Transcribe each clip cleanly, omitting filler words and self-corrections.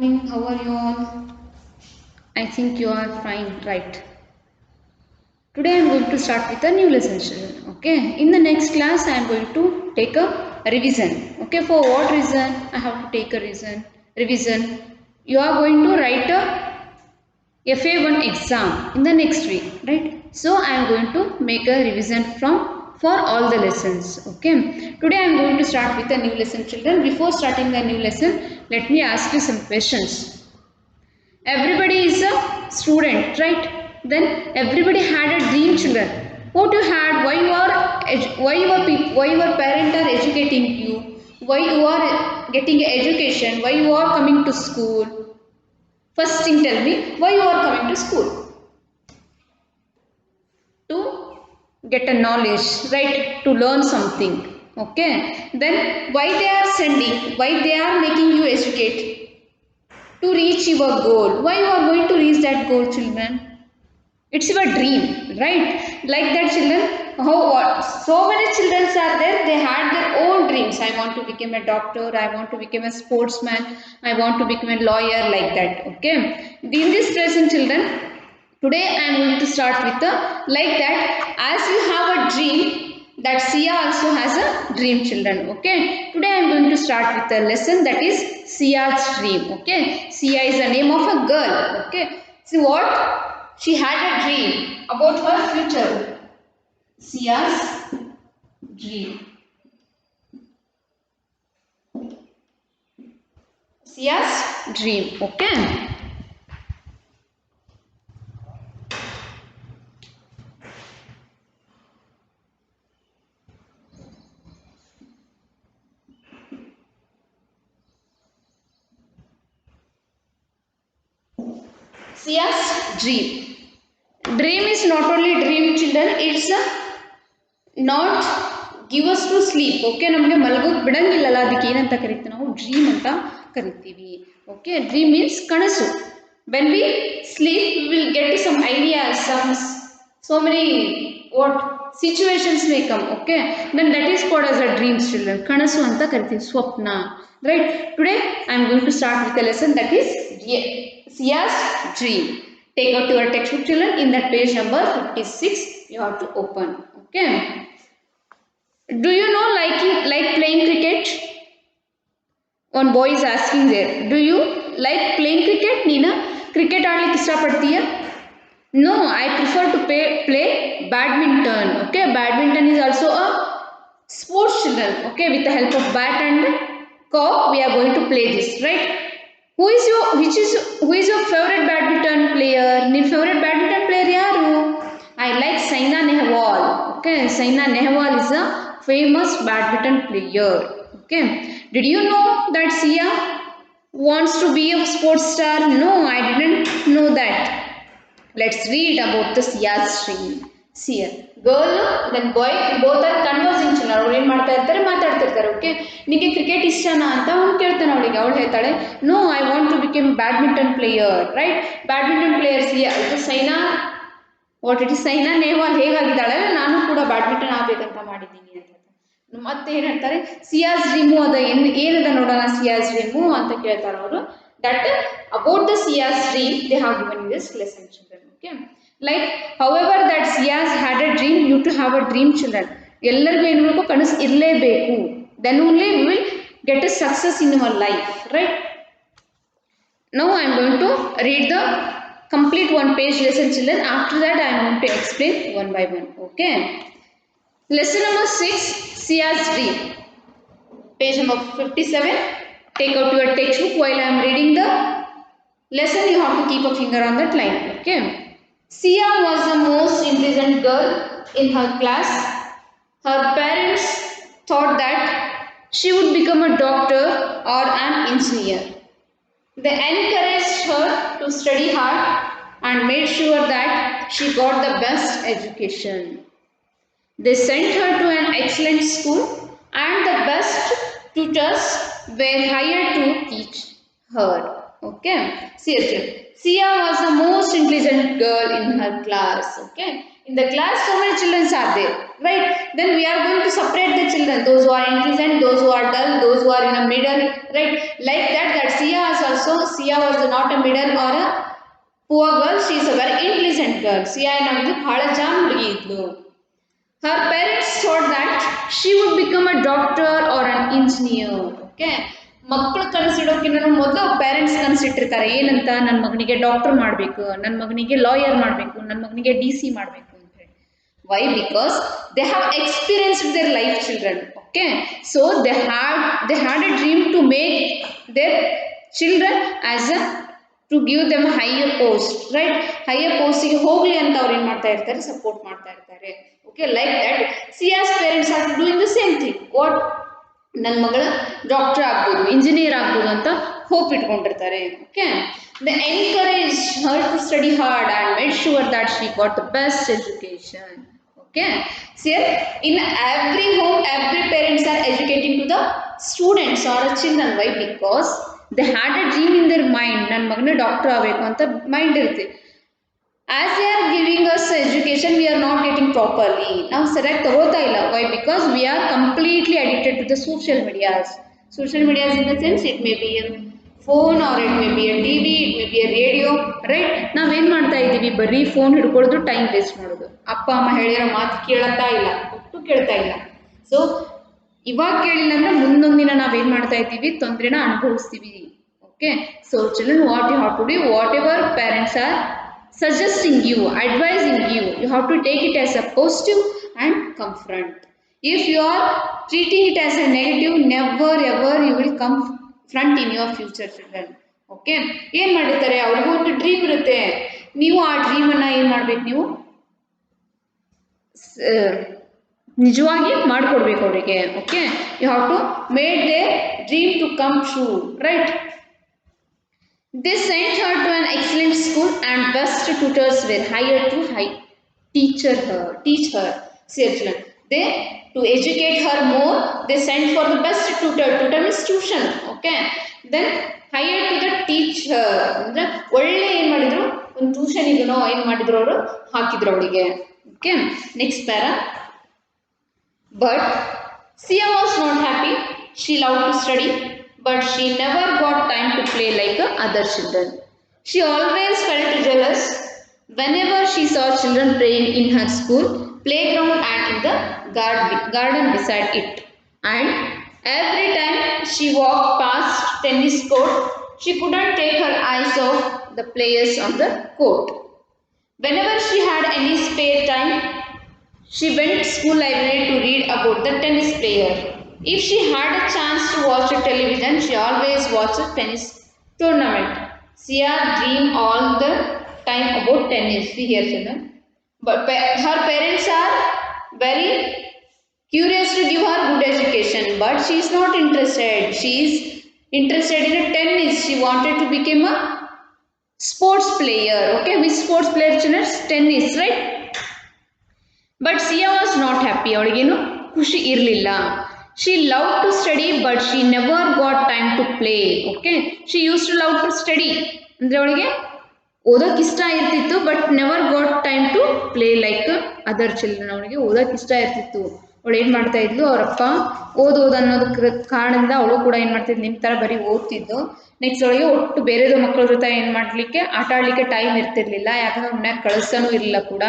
morning. How are you all? I think you are fine, right? Today I am going to start with a new lesson, children. Okay. In the next class, I am going to take a revision. Okay. For what reason? I have to take a revision. You are going to write a FA1 exam in the next week, right? So I am going to make a revision for all the lessons. Okay. Today I am going to start with a new lesson, children. Before starting the new lesson, let me ask you some questions. Everybody is a student, right? Then everybody had a dream, children. What you had? Why your parents are educating you? Why you are getting education? Why you are coming to school? First thing, tell me why you are coming to school? To get a knowledge, right? To learn something. Okay. Then why they are sending? Why they are making you educate? To reach your goal. Why you are going to reach that goal, children? It's your dream, right? Like that, children. So many children are there. They had their own dreams. I want to become a doctor. I want to become a sportsman. I want to become a lawyer. Like that. Okay. In this lesson, children, today I am going to start with the like that. As you have a dream, that Sia also has a dream, children. Okay. Today I am going to start with a lesson that is Sia's dream. Okay. Sia is the name of a girl. Okay. See what? She had a dream about her future. Sia's dream. Sia's dream. Okay. Sia's dream. Dream is not only dream, children. It's not give us to sleep. Okay, ನಮಗೆ ಮಲಗೋಕೆ ಬಿಡಂಗಿಲ್ಲಲ್ಲ, ಅದಕ್ಕೆ ಏನಂತ ಕರಿತೀವಿ ನಾವು? Dream ಅಂತ ಕರಿತೀವಿ. Okay, dream means ಕನಸು. when we sleep we will get some ideas, so many what situations may come. Okay, then that is called as a dreams, children. ಕನಸು ಅಂತ ಕರಿತೀವಿ, ಸ್ವಪ್ನ, right? Today I am going to start with a lesson that is Sia's dream. Take out your textbook, children. In that page number 56 you have to open. Okay, do you know like playing cricket? One boy is asking there, do you like playing cricket? Neena, cricket ಆಡ್ಲಿಕ್ಕೆ ಇಷ್ಟಪಡ್ತೀಯ? No, I prefer to play badminton. Okay, badminton is also a sports, children. Okay, with the help of bat and cock we are going to play this, right? Who is your favorite badminton player? Your favorite badminton player yaru? I like Saina Nehwal. Okay, Saina Nehwal is a famous badminton player. Okay, did you know that Sia wants to be a sports star? No, I didn't know that. Let's read about the Sia's dream. Sia, girl then boy both are conversing, children. ಅವ್ರು ಏನು ಮಾಡ್ತಾ ಇರ್ತಾರೆ, ಮಾತಾಡ್ತಿರ್ತಾರೆ. Okay, ನಿಮಗೆ cricket ಇಷ್ಟನಾ ಅಂತ ಅವ್ನು ಕೇಳ್ತಾನೆ ಅವಳಿಗೆ. ಅವಳು ಹೇಳ್ತಾಳೆ, no, I want to become badminton player, right? Badminton player ಸಿಯಾ ಇದು ಸೈನಾ ಸೈನಾ ನೆಹ್ವಾಲ್ ಹೇಗಾಗಿದ್ದಾಳೆ, ನಾನು ಕೂಡ ಬ್ಯಾಡ್ಮಿಂಟನ್ ಆಗಬೇಕಂತ ಮಾಡಿದ್ದೀನಿ ಅಂತ. ಮತ್ತೆ ಏನು ಹೇಳ್ತಾರೆ, ಸಿಯಾಸ್ ಡ್ರೀಮು ಅದ ಏನದ ನೋಡೋಣ ಸಿಯಾಸ್ ಡ್ರೀಮು ಅಂತ ಕೇಳ್ತಾರೆ ಅವರು. That about the Ciaz dream they have given in this lesson, children. Okay, like however that Sia's had a dream, you to have a dream, children. ಎಲ್ಲರಿಗೂ ಏನು ಬೇಕು, ಕನಸು ಇರಲೇಬೇಕು. then only we will get a success in our life, right? Now I am going to read the complete one page lesson, children. After that I am going to explain one by one. Okay, lesson number 6, Sia's dream, page number 57. Take out your textbook. While I am reading the lesson you have to keep a finger on that line. Okay, Sia was the most intelligent girl in her class. Her parents thought that she would become a doctor or an engineer. They encouraged her to study hard and made sure that she got the best education. They sent her to an excellent school and the best tutors were hired to teach her. Okay, seriously, Sia was the most intelligent girl in her class. Okay, in the class so many children are there, right? Then we are going to separate the children, those who are intelligent, those who are dull, those who are in a middle, right? Like that Sia is also, Sia was not a middle or a poor girl, she is a very intelligent girl. Sia ಏನಾಗಿದ್ದು ಬಹಳ ಜಾಣ ಹುಡುಗಿ ಇದ್ಲು. Her parents thought that she would become a doctor or an engineer. Okay, ಮಕ್ಕಳು ಕನಸಿಡೋಕ್ಕಿಂತ ಮೊದಲು parents ಕನಸಿಟ್ಟಿರ್ತಾರೆ ಏನಂತ, ನನ್ನ ಮಗನಿಗೆ doctor ಮಾಡಬೇಕು, ನನ್ನ ಮಗನಿಗೆ ಲಾಯರ್ ಮಾಡಬೇಕು, ನನ್ನ ಮಗನಿಗೆ DC ಮಾಡಬೇಕು ಅಂತ ಹೇಳಿ. Why? Because they have experienced their life, children. Okay, so they had a dream to make their children as a to give them a higher post, right? Higher post ಗೆ ಹೋಗ್ಲಿ ಅಂತ ಅವ್ರು ಏನು ಮಾಡ್ತಾ ಇರ್ತಾರೆ, ಸಪೋರ್ಟ್ ಮಾಡ್ತಾ ಇರ್ತಾರೆ. Okay, like that Sia's parents are doing the same thing. What? ನನ್ನ ಮಗಳ ಡಾಕ್ಟರ್ ಆಗ್ಬೋದು, ಇಂಜಿನಿಯರ್ ಆಗ್ಬೋದು ಅಂತ ಹೋಪ್ ಇಟ್ಕೊಂಡಿರ್ತಾರೆ. Okay, they encourage her to study hard and made sure that she got the best education. Okay, ಸಿಯರ್ in every home every parents are educating to the students are a children. Why? Because they had a dream in their mind, ನನ್ನ ಮಗನ doctor ಆಗಬೇಕು ಅಂತ mind ಇರುತ್ತೆ. As they are giving us education, we are not getting properly. ನಾವು ಸರಿಯಾಗಿ ತಗೋತಾ ಇಲ್ಲ. Why? Because we are completely addicted to the social medias. Social medias in the sense, it may be a phone or it may be a TV, it may be a radio, right? ನಾವೇನು ಮಾಡ್ತಾ ಇದ್ದೀವಿ, ಬರೀ phone ಹಿಡ್ಕೊಳ್ಳೋದು, time waste ಮಾಡೋದು, ಅಪ್ಪ ಅಮ್ಮ ಹೇಳಿರೋ ಮಾತು ಕೇಳ್ತಾ ಇಲ್ಲ, ಒಟ್ಟು ಕೇಳ್ತಾ ಇಲ್ಲ. ಸೊ ಇವಾಗ ಕೇಳಿಲ್ಲ ಅಂದ್ರೆ ಮುಂದೊಂದಿನ ನಾವೇನು ಮಾಡ್ತಾ ಇದ್ದೀವಿ, ತೊಂದರೆನ ಅನುಭವಿಸ್ತೀವಿ. Okay, so children, what you have to do, whatever parents are suggesting you, advising you, you have to take it as a positive and confront. If you are treating it as a negative, never ever you will confront in your future, children. Okay, ಏನು ಮಾಡಿರ್ತಾರೆ, ಅವ್ರಿಗೂ ಒಂದು dream ಇರುತ್ತೆ, ನೀವು ಆ ಡ್ರೀಮನ್ನು ಏನು ಮಾಡ್ಬೇಕು, ನೀವು ನಿಜವಾಗಿ ಮಾಡಿಕೊಡ್ಬೇಕು ಅವರಿಗೆ. Okay, you have to made their dream to come true, right? They sent her to an excellent school and best tutors were hired to teach her. See, children, they to educate her more, they sent for the best tutor. Tutor means tuition. Okay, then hired to the teach her. ಅಂದ್ರೆ ಒಳ್ಳೆ ಏನು ಮಾಡಿದ್ರು, ಒಂದು tuition ಇದನ್ನೋ ಏನು ಮಾಡಿದ್ರು ಅವರು, ಹಾಕಿದ್ರು ಅವಳಿಗೆ. Okay, next para. But Sia was not happy. She loved to study, but she never got time to play like other children. She always felt jealous whenever she saw children playing in her school playground and in the garden beside it. And every time she walked past tennis court, she couldn't take her eyes off the players on the court. Whenever she had any spare time, she went to school library to read about the tennis player. If she had a chance to watch a television, she always watched a tennis tournament. Sia dreamed all the time about tennis. See here, children. But her parents are very curious to give her good education, but she is not interested. She is interested in a tennis. She wanted to become a sports player. Okay, which sports player, children? Tennis, right? But Sia was not happy. ಅವಳಿಗೇನು ಖುಷಿ ಇರಲಿಲ್ಲ. She loved to study, but she never got time to play. Okay, she used to love to study. ಅಂದ್ರೆ ಅವಳಿಗೆ ಓದೋಕೆ ಇಷ್ಟ ಇರ್ತಿತ್ತು, but never got time to play like other children. ಅವಳಿಗೆ ಓದೋಕೆ ಇಷ್ಟ ಇರ್ತಿತ್ತು. ಅವಳು ಏನು ಮಾಡ್ತಾ ಇದ್ಲು, ಅವರಪ್ಪ ಓದೋದು ಅನ್ನೋದಕ್ಕೆ ಕಾರಣದಿಂದ ಅವಳು ಕೂಡ ಏನು ಮಾಡ್ತಿದ್ಲು, ನಿಮ್ಮ ಥರ ಬರೀ ಓದ್ತಿದ್ದು. ನೆಕ್ಸ್ಟ್ ಅವಳಿಗೆ ಒಟ್ಟು ಬೇರೆಯವ್ರ ಮಕ್ಕಳ ಜೊತೆ ಏನು ಮಾಡಲಿಕ್ಕೆ, ಆಟ ಆಡಲಿಕ್ಕೆ ಟೈಮ್ ಇರ್ತಿರ್ಲಿಲ್ಲ, ಯಾಕಂದ್ರೆ ಮನ್ಯಾಗ ಕಳಿಸನೂ ಇರಲಿಲ್ಲ ಕೂಡ.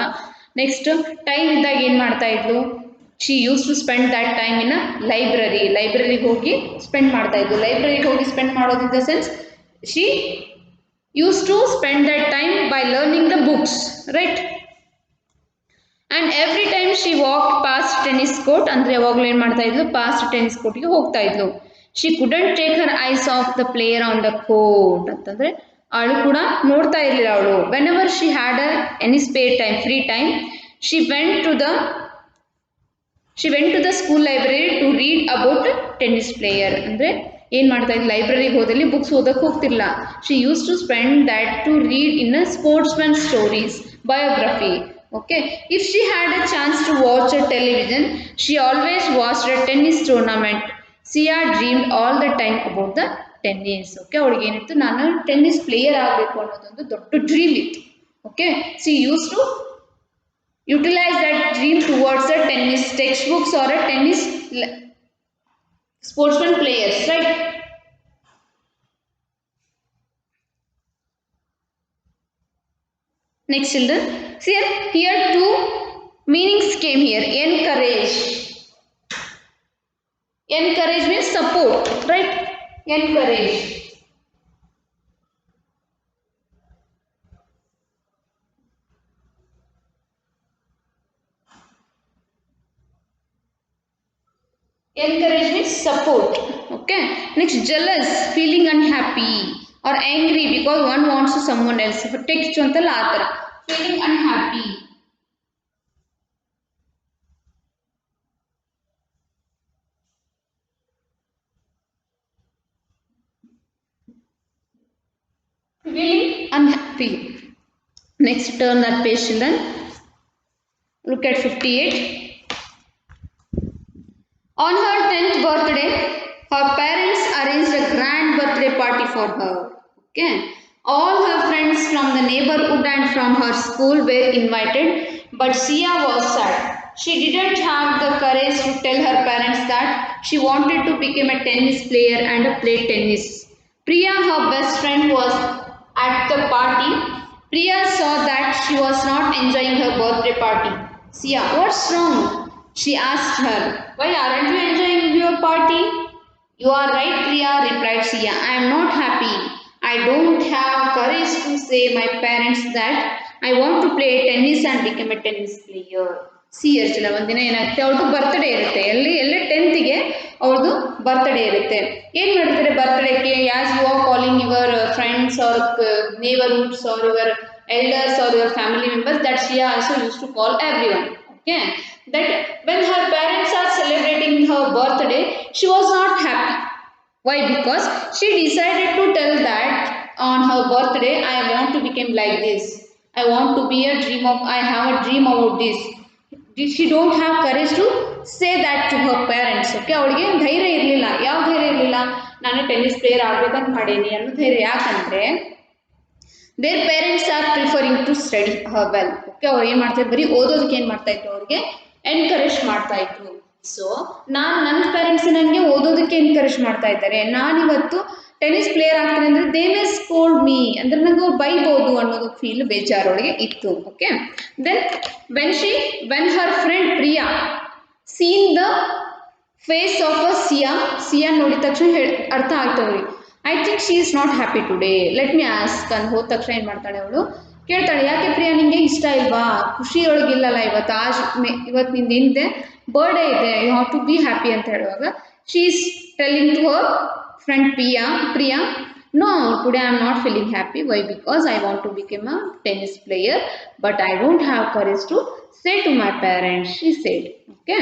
ನೆಕ್ಸ್ಟ್ ಟೈಮ್ ಇದ್ದಾಗ ಏನು ಮಾಡ್ತಾ ಇದ್ಲು, she used to spend that time in ಲೈಬ್ರರಿಗೆ ಹೋಗಿ ಸ್ಪೆಂಡ್ ಮಾಡ್ತಾ ಇದ್ಲು. ಲೈಬ್ರರಿಗೆ ಹೋಗಿ ಸ್ಪೆಂಡ್ ಮಾಡೋದು in the sense, she used to spend that time by learning the books, right? And every time she walk past tennis court, ಅಂದರೆ ಯಾವಾಗಲೂ ಏನು ಮಾಡ್ತಾ ಇದ್ಲು, ಪಾಸ್ಟ್ ಟೆನ್ನಿಸ್ ಕೋರ್ಟ್ಗೆ ಹೋಗ್ತಾ ಇದ್ಲು. She couldn't take her eyes of the player on the court, ಅಂತಂದರೆ ಅವಳು ಕೂಡ ನೋಡ್ತಾ ಇರಲಿಲ್ಲ ಅವಳು. Whenever she had any spare time, free time, she went to the school library to read about tennis player. ಅಂದರೆ ಏನು ಮಾಡ್ತಾ ಇದ್ಲು, ಲೈಬ್ರರಿಗೆ ಹೋದಲ್ಲಿ ಬುಕ್ಸ್ ಓದಕ್ಕೆ ಹೋಗ್ತಿರ್ಲಿಲ್ಲ. She used to spend that to read in a sportsman stories, biography. Okay, if she had a chance to watch a television, she always watched a tennis tournament. Sia dreamed all the time about the tennis. Okay, ಅವಳಿಗೆ ಏನಿತ್ತು, ನಾನು tennis player ಆಗಬೇಕು ಅನ್ನೋದೊಂದು ದೊಡ್ಡ dream ಇತ್ತು. Okay, she used to Utilize that dream towards a tennis textbooks or a tennis sportsman players, right? Next children, see here two meanings came here. Encourage. Encourage means support, right? Encourage. Encourage means support. Okay. Next, jealous, feeling unhappy or angry because one wants to someone else. Text ಅಂತಲ್ಲ ಆ ಥರ. Feeling unhappy. Feeling unhappy. Next, turn that page, children. Look at 58. On her 10th birthday, her parents arranged a grand birthday party for her. Okay. All her friends from the neighborhood and from her school were invited, but Sia was sad. She didn't have the courage to tell her parents that she wanted to become a tennis player and play tennis. Priya, her best friend, was at the party. Priya saw that she was not enjoying her birthday party. Sia, what's wrong? She asked her. Why aren't you enjoying your party? You are right, Priya, replied Sia. I am not happy. I don't have courage to say my parents that I want to play tennis and become a tennis player. ಸಿ ಇರ್ತಿಲ್ಲ ಒಂದಿನ ಏನಾಗುತ್ತೆ ಅವ್ರದ್ದು birthday ಇರುತ್ತೆ ಎಲ್ಲ 10th ಅವ್ರದ್ದು birthday ಇರುತ್ತೆ ಏನು ಮಾಡ್ತಾರೆ ಬರ್ತ್ಡೇಗೆ as you are calling your friends or neighbourhoods or your elders or your family members that she also used to call everyone. Okay, that when her parents are celebrating her birthday, she was not happy. Why? Because she decided to tell that on her birthday, I want to become like this. I want to be a dream of. I have a dream about this. She don't have courage to say that to her parents. Okay, ಅವಳಿಗೆ ಧೈರ್ಯ ಇರಲಿಲ್ಲ. ಯಾವ ಧೈರ್ಯ ಇರಲಿಲ್ಲ? ನಾನು tennis player ಆಗಬೇಕಂತ ಮಾಡೀನಿ ಅನ್ನೋ ಧೈರ್ಯ. ಯಾಕಂದ್ರೆ their parents are preferring to study her well. Okay, ಅವ್ರು ಏನು ಮಾಡ್ತಾರೆ, ಬರೀ ಓದೋದಕ್ಕೆ ಏನು ಮಾಡ್ತಾ ಇದ್ರು, ಅವ್ರಿಗೆ ಎನ್ಕರೇಜ್ ಮಾಡ್ತಾ ಇದ್ರು. ಸೊ ನನ್ನ ಪೇರೆಂಟ್ಸ್ ನನಗೆ ಓದೋದಕ್ಕೆ ಎನ್ಕರೇಜ್ ಮಾಡ್ತಾ ಇದ್ದಾರೆ, ನಾನಿವತ್ತು ಟೆನ್ನಿಸ್ ಪ್ಲೇಯರ್ ಆಗ್ತೀನಿ ಅಂದರೆ ದೇ ಮೇ ಸ್ಕೋಲ್ಡ್ ಮೀ, ಅಂದರೆ ನನಗೆ ಅವ್ರು ಬೈಬೋದು ಅನ್ನೋದು ಫೀಲ್ ಬೇಜಾರೊಳಗೆ ಇತ್ತು. Okay, then when her friend Priya seen the face of a Siya ನೋಡಿದ ತಕ್ಷಣ ಅರ್ಥ ಆಯ್ತು ಅವ್ರಿಗೆ. I think she is not happy today, let me ask ಅಂತ ಹೋದ ತಕ್ಷಣ ಏನು ಮಾಡ್ತಾಳೆ ಅವಳು, ಕೇಳ್ತಾಳೆ, ಯಾಕೆ ಪ್ರಿಯಾ ನಿಂಗೆ ಇಷ್ಟ ಇಲ್ವಾ, ಖುಷಿಯೊಳಗಿಲ್ಲಲ್ಲ ಇವತ್ತು, ಇವತ್ತು ನಿಂದು ಏನಿದೆ ಬರ್ಡೇ ಇದೆ, you have to be happy ಅಂತ ಹೇಳುವಾಗ she is telling to her friend Priya no today I am not feeling happy. Why? Because I want to become a tennis player but I don't have courage to say to my parents, she said. Okay,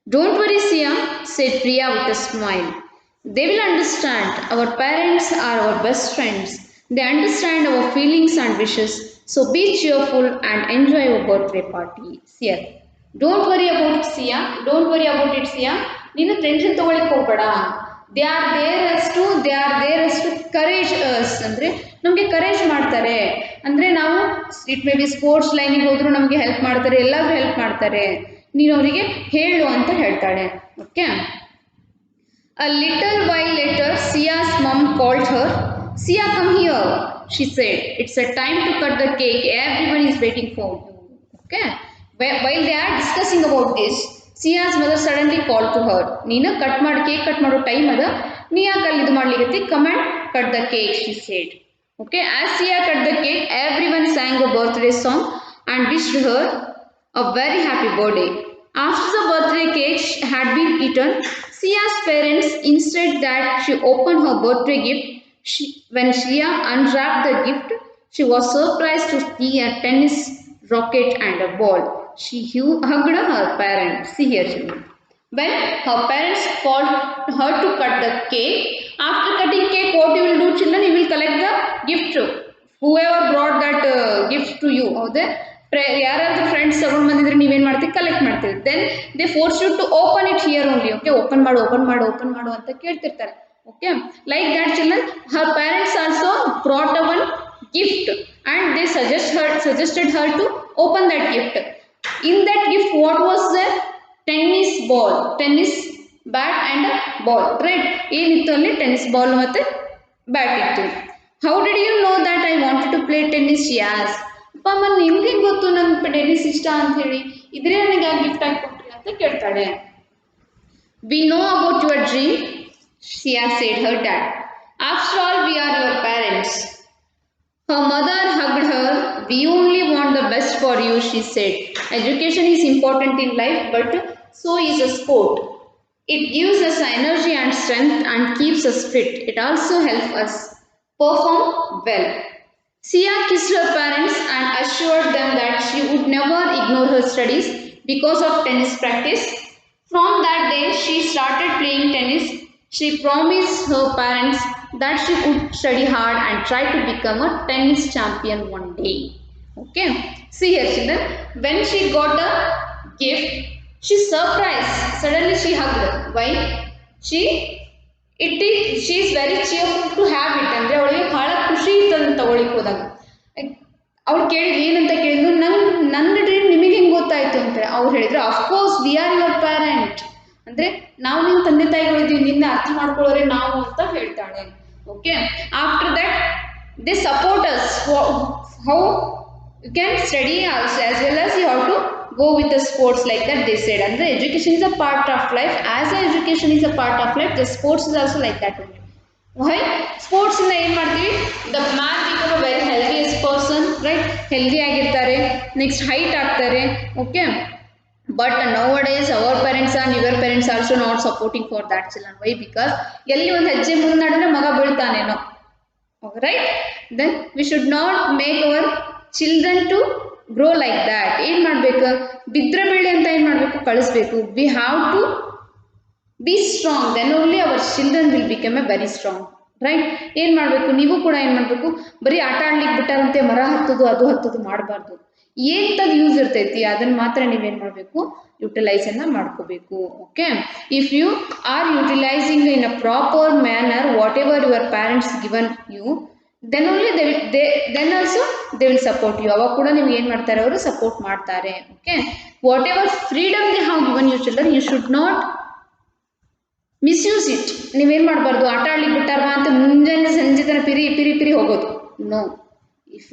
don't worry, Sia, said Priya with a smile. They will understand. Our parents are our best friends. They understand our feelings and wishes. So be cheerful and enjoy your birthday party. Sia, don't worry about it, Sia. Don't worry about it, Sia. ನೀನು tension ತಗೊಳ್ಳಿಕ್ಕೆ ಹೋಗಬೇಡ. They are there us to courage us, ಅಂದರೆ ನಮಗೆ courage ಮಾಡ್ತಾರೆ. ಅಂದರೆ ನಾವು it may be sports ಲೈನಿಗೆ ಹೋದರೂ ನಮಗೆ ಹೆಲ್ಪ್ ಮಾಡ್ತಾರೆ, ಎಲ್ಲಾದರೂ ಹೆಲ್ಪ್ ಮಾಡ್ತಾರೆ, ನೀನು ಅವರಿಗೆ ಹೇಳು ಅಂತ ಹೇಳ್ತಾಳೆ. Okay, a little while later Sia's mum called her. Sia, come here, she said. It's a time to cut the cake, everyone is waiting for you. Okay, while they are discussing about this, Sia's mother suddenly call to her. ನೀನು cake cut ಮಾಡೋ time ಅದ, ನೀ ಯಾಕೆ ಅಲ್ಲಿ ಇದು ಮಾಡ್ಲಿಕ್ಕೆ, come and cut the cake, she said. Okay, as Siya cut the cake, everyone sang a birthday song and wished her a very happy birthday. After the birthday cake had been eaten, Sia's parents insisted that she open her birthday gift. When Sia unwrapped the gift, she was surprised to see a tennis racket and a ball. She hugged her parents. See here, children. When her parents called her to cut the cake, after cutting cake, what you will do, children? You will collect the gift. Whoever brought that gift to you, ಯಾರಾದ್ರೂ friends ತಗೊಂಡು ಬಂದಿದ್ರೆ ನೀವೇನು ಮಾಡ್ತೀವಿ, collect ಮಾಡ್ತೀವಿ. Then they force you to open it here only. Okay, open ಮಾಡು ಅಂತ ಕೇಳ್ತಿರ್ತಾರೆ. Okay, like that children, her parents also brought a one gift, and they suggested her to open that gift. In that gift, what was there? Tennis ball, tennis bat and a ball, right? ಏನಿತ್ತು ಅಲ್ಲಿ? Tennis ball ಮತ್ತೆ bat ಇತ್ತು. How did you know that I wanted to play tennis? Yes. ಅಪ್ಪ ಅಮ್ಮ ನಿಮ್ಗೆ ಗೊತ್ತು ನಂಗೆ tennis ಇಷ್ಟ ಅಂತ ಹೇಳಿ, ಇದ್ರೆ ನನಗೆ ಯಾಕೆ ಗಿಫ್ಟ್ ಆಗಿ ಕೊಟ್ರಿ ಅಂತ ಕೇಳ್ತಾಳೆ. We know about your dream, Sia said her dad. After all, we are your parents. Her mother hugged her. We only want the best for you, she said. Education is important in life, but so is a sport. It gives us energy and strength and keeps us fit. It also helps us perform well. Sia kissed her parents and assured them that she would never ignore her studies because of tennis practice. From that day, she started playing tennis. She promised her parents that she would study hard and try to become a tennis champion one day. Okay, see here children, when she got a gift, she surprised. Suddenly she hugged. Why? She is very cheerful to have it. ಅಂದ್ರೆ ಅವಳಿಗೆ ಬಹಳ ಖುಷಿ ಇತ್ತಂತ ತಗೊಳ್ಳಿಕ್ಕೆ ಹೋದಾಗ. ಅವ್ರು ಕೇಳಿದ್ರು ಏನಂತ ಕೇಳಿದ್ರು, ನನ್ನ ಡ್ರೀಮ್ ನಿಮಗೆ ಹೆಂಗೆ ಗೊತ್ತಾಯ್ತು ಅಂತ. ಅವ್ರು ಹೇಳಿದ್ರು, of course we are your parent, ಅಂದ್ರೆ ನಾವು ನಿಮ್ಮ ತಂದೆ ತಾಯಿಗಳಿದ್ದೀವಿ, ನಿನ್ನ ಅರ್ಥ ಮಾಡ್ಕೊಳ್ಳೋರೆ ನಾವು ಅಂತ ಹೇಳ್ತಾಳೆ. Okay, after that they support us how you can study also as well as you have to go with the sports, like that they said. And the education is a part of life. As the education is a part of life, the sports is also like that only. Why? Sports ಇಂದ ಏನು ಮಾಡ್ತೀವಿ? The man become a very healthiest person, right? Healthy ಆಗಿರ್ತಾರೆ, next height ಆಗ್ತಾರೆ. Okay, but nowadays our parents and your parents also not supporting for that children. Why? Because ಎಲ್ಲಿ ಒಂದು ಹೆಜ್ಜೆ ಮುಂದೆ ನಡೆದ್ರೆ ಮಗ ಬೀಳ್ತಾನೇನೋ, right? Then we should not make our children to grow like that. ಏನು ಮಾಡಬೇಕು? ಬಿದ್ರೆ ಬೆಳೆ ಅಂತ ಏನು ಮಾಡಬೇಕು? ಕಳಿಸ್ಬೇಕು. We have to be strong, then only our children will become a very strong, right? ಏನು ಮಾಡಬೇಕು? ನೀವು ಕೂಡ ಏನು ಮಾಡಬೇಕು? ಬರೀ ಆಟ ಆಡ್ಲಿಕ್ಕೆ ಬಿಟ್ಟಾರಂತೆ ಮರ ಹತ್ತೋದು ಅದು ಹತ್ತೋದು ಮಾಡಬಾರ್ದು. ಏಂತದ್ದು ಯೂಸ್ ಇರ್ತೈತಿ ಅದನ್ನು ಮಾತ್ರ ನೀವೇನು ಮಾಡಬೇಕು? ಯುಟಿಲೈಸನ್ನು ಮಾಡ್ಕೋಬೇಕು. Okay, if you are utilising in a proper manner whatever your parents given you, then only then also they will support you. ಅವಾಗ ಕೂಡ ನಿಮ್ಗೆ ಏನು ಮಾಡ್ತಾರೆ? ಅವರು ಸಪೋರ್ಟ್ ಮಾಡ್ತಾರೆ. Okay, whatever freedom they have given you children, you should not misuse it. ನೀವೇನು ಮಾಡಬಾರ್ದು? ಆಟ ಆಡ್ಲಿಕ್ಕೆ ಬಿಟ್ಟಾರ್ವಾ ಅಂತ ಮುಂಜಾನೆ ಸಂಜೆ ತನಕ ಪಿರಿ ಹೋಗೋದು. No, if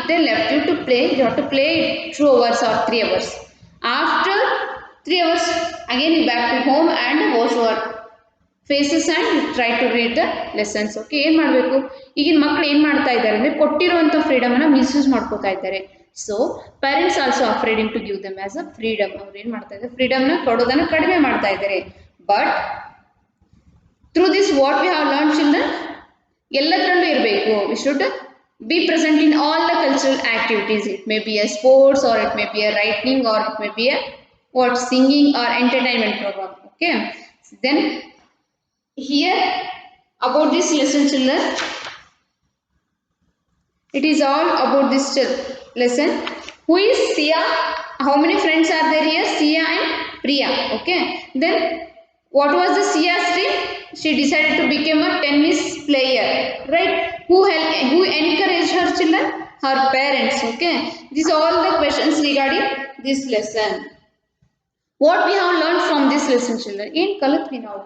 they left you to play, you have to play 2 hours or 3 hours. After 3 hours again you back to home and wash your faces and try to read the lessons. Okay, ಏನು ಮಾಡಬೇಕು? ಈಗಿನ ಮಕ್ಕಳು ಏನು ಮಾಡ್ತಾ ಇದ್ದಾರೆ ಅಂದರೆ ಕೊಟ್ಟಿರುವಂಥ ಫ್ರೀಡಮನ್ನು misuse ಮಾಡ್ಕೋತಾ ಇದ್ದಾರೆ. So parents also afraiding to give them as a freedom. ಅವ್ರು ಏನು ಮಾಡ್ತಾ ಇದ್ದಾರೆ? ಫ್ರೀಡಮ್ನ ಕೊಡೋದನ್ನು ಕಡಿಮೆ ಮಾಡ್ತಾ ಇದ್ದಾರೆ. But through this what we have learn children, ಎಲ್ಲದರಲ್ಲೂ ಇರಬೇಕು. We should be present in all the cultural activities. It may be a sports, or it may be a writing, or it may be a singing or entertainment program. Okay, then here about this lesson children, it is all about this lesson. Who is Sia? How many friends are there here? Sia and Priya. Okay, then what was the Sia's dream? She decided to become a tennis player, right? Who encouraged her children? Her parents. Okay, these are all the questions regarding this lesson. What we have learned from this lesson children? ಏನು ಕಲಿತ್ವಿ ನಾವು?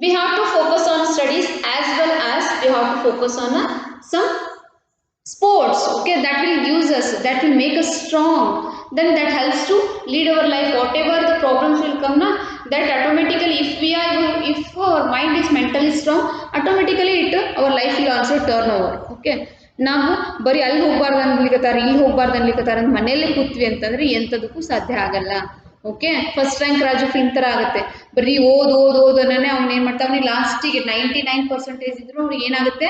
We have to focus on studies as well as we have to focus on some sports. Okay, that will use us, that will make us strong. Then that helps to lead our life. Whatever the problems will come na, that automatically if our mind is mentally strong, automatically our life will also turn over. Okay, ನಾವು ಬರೀ ಅಲ್ಲಿ ಹೋಗಬಾರ್ದು ಅನ್ಲಿಕ್ಕತ್ತಾರ, ಇಲ್ಲಿ ಹೋಗಬಾರ್ದು ಅನ್ಲಿಕ್ಕತ್ತಾರ ಅಂತ ಮನೆಯಲ್ಲೇ ಕೂತ್ವಿ ಅಂತಂದ್ರೆ ಎಂಥದಕ್ಕೂ ಸಾಧ್ಯ ಆಗಲ್ಲ. Okay, first rank Raju film ಥರ ಆಗುತ್ತೆ. ಬರೀ ಓದೋದನ್ನೇ ಅವ್ನು ಏನು ಮಾಡ್ತಾವನಿ, ಲಾಸ್ಟಿಗೆ 99% ಇದ್ರು ಅವ್ರಿಗೆ ಏನಾಗುತ್ತೆ?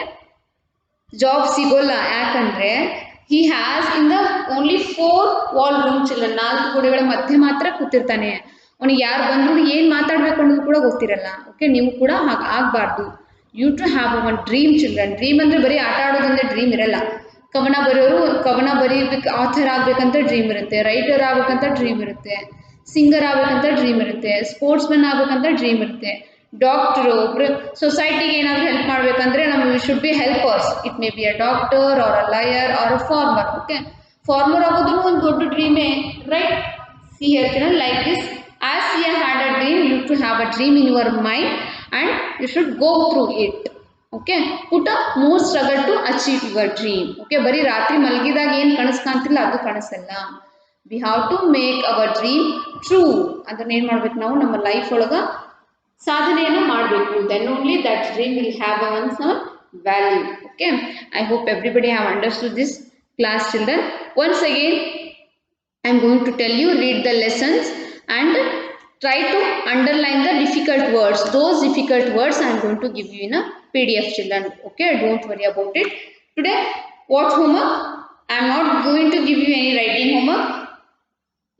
ಜಾಬ್ ಸಿಗೋಲ್ಲ. ಯಾಕಂದರೆ he has in the only 4 wall room children, 4 ಗೋಡೆಗಳ ಮಧ್ಯೆ ಮಾತ್ರ ಕೂತಿರ್ತಾನೆ. ಅವನಿಗೆ ಯಾರು ಬಂದ್ರು ಏನು ಮಾತಾಡಬೇಕು ಅನ್ನೋದು ಕೂಡ ಗೊತ್ತಿರಲ್ಲ. ಓಕೆ, ನೀವು ಕೂಡ ಹಾಗೆ ಆಗಬಾರ್ದು. You to have one dream children. Dream ಅಂದರೆ ಬರೀ ಆಟ ಆಡೋದಂದ್ರೆ ಡ್ರೀಮ್ ಇರಲ್ಲ. ಕವನ ಬರೀಬೇಕು, ಆಥರ್ ಆಗಬೇಕಂತ ಡ್ರೀಮ್ ಇರುತ್ತೆ, ರೈಟರ್ ಆಗಬೇಕಂತ ಡ್ರೀಮ್ ಇರುತ್ತೆ, ಸಿಂಗರ್ ಆಗಬೇಕಂತ ಡ್ರೀಮ್ ಇರುತ್ತೆ, ಸ್ಪೋರ್ಟ್ಸ್ ಮನ್ ಆಗಬೇಕಂತ ಡ್ರೀಮ್ ಇರುತ್ತೆ. ಡಾಕ್ಟರ್ ಒಬ್ರು ಸೊಸೈಟಿಗೆ ಏನಾದರೂ ಹೆಲ್ಪ್ ಮಾಡಬೇಕಂದ್ರೆ ನಮ್ಗೆ we should be helpers. It may be a doctor or a lawyer or a farmer. Okay, farmer ಆಗೋದು ಒಂದು ದೊಡ್ಡ ಡ್ರೀಮೇ, right? See here children, like this, as you had a dream, you to have a dream in your mind and you should go through it. Okay, put a more struggle to achieve your dream. Okay, ಬರೀ ರಾತ್ರಿ ಮಲಗಿದಾಗ ಏನು ಕನಸು ಕಾಣ್ತಿಲ್ಲ ಅದು ಕನಸಲ್ಲ. We have to make our dream true. ಅದನ್ನ ಏನು ಮಾಡ್ಬೇಕು ನಾವು ನಮ್ಮ ಲೈಫ್ ಒಳಗೆ ಸಾಧನೆಯನ್ನು ಮಾಡಬೇಕು. Then only that dream will have a once value. Okay, I hope everybody have understood this class children. Once again I am going to tell you, read the lessons and try to underline the difficult words. Those difficult words I am going to give you in a PDF children. Okay, don't worry about it. Today what homework? I am not going to give you any writing homework.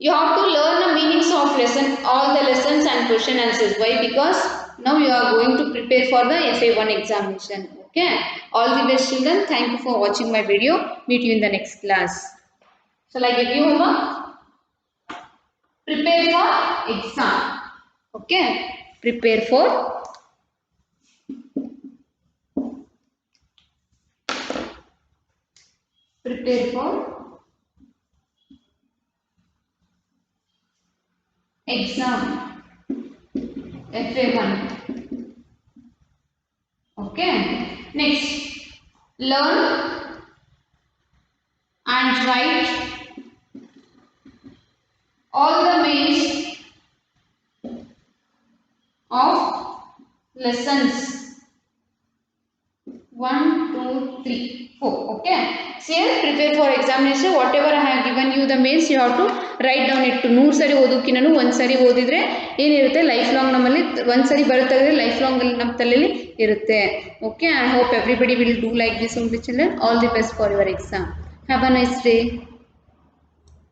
You have to learn the meanings of lesson, all the lessons and question answers. Why? Because now you are going to prepare for the FA1 examination. Okay, all the best children. Thank you for watching my video. Meet you in the next class. Shall I give you homework? Prepare for exam. Okay, prepare for exam, FA1. Okay, next, learn and write all the meanings of lessons 1, 2, 3, 4. Okay, so here prepare for examination. Whatever I have given you the means, you have to write down it. 100 ಸರಿ ಓದೋಕ್ಕಿಂತನೂ ಒಂದು ಸರಿ ಓದಿದ್ರೆ ಏನಿರುತ್ತೆ, life long ನಮ್ಮಲ್ಲಿ ಒಂದು ಸರಿ ಬರುತ್ತಾದ್ರೆ life long ನಮ್ಮ ತಲೆಯಲ್ಲಿ ಇರುತ್ತೆ. Okay, I hope everybody will do like this only children. All the best for your exam. Have a nice day.